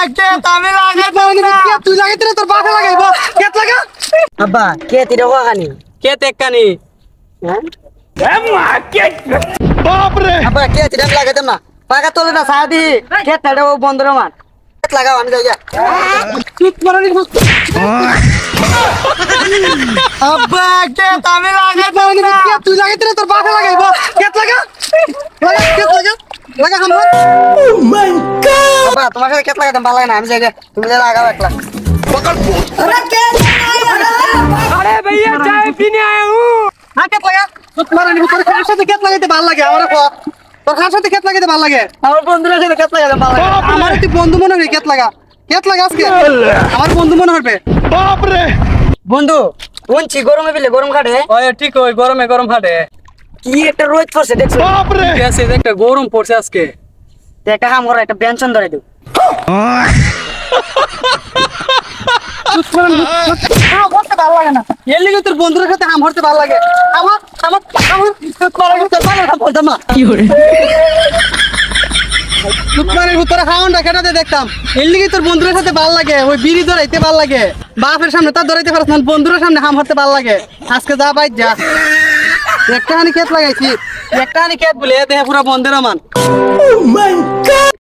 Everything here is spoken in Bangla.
ক্ষেত আমি লাগাই তুই লাগাইতে তোর বাপে লাগাইবো ক্ষেত লাগা আব্বা ক্ষেত এটা কানি ক্ষেত একখানি বাপরে আব্বা ক্ষেত এটা লাগাইতাম না পাকা তোলে না সাদি ক্ষেত এটা বন্ধ রে মান ক্ষেত লাগাও আমি যাই তুই মারানি আব্বা ক্ষেত আমি লাগাই তুই লাগাইতে তোর বাপে লাগাইবো ক্ষেত লাগা ক্ষেত লাগা লাগা হাম ও মাই গড আব্বা তোমার সাথে ক্ষেত লাগাইতাম ভালো লাগে না আমি যাই তুমি লাগাও একলা अरे भैया चाय पीने आया हूँ हाँ क्या लगा तुम्हारा नहीं तुम्हारे खाने से क्या लगे थे बाल लगे हमारे को तो खाने से क्या लगे थे बाल लगे আমার বন্ধুরা সাথে ক্ষেত লাগাইতাম ভালো লাগে हमारे तो बंधु मन है क्या लगा उसके हमारे बंधु मन है बाप रे বন্ধু কোনছি গরমে বিলে গরম কাটে ओए ठीक है गरम फाटे কি একটা রোদ পড়ছে দেখছো बाप रे कैसे देखते गरम पड़ছে আজকে একটা কাম করো একটা পেনশন ধরে দিও তোর বন্ধুদের সাথে হাম হতে ভালো লাগে আমার ভিতরে খাওয়ানটা খেটাতে দেখতাম এর লিগে তোর বন্ধুদের সাথে ভালো লাগে ওই বিড়ি ধরাইতে ভালো লাগে বাপের সামনে তার ধরাইতে পারছ না বন্ধুদের সামনে হাম হতে ভালো লাগে আজকে যা বাইর যা একটা হানি ক্ষেত লাগাইছি একটা হানি ক্ষেত বলে দেখে পুরো বন্ধের মান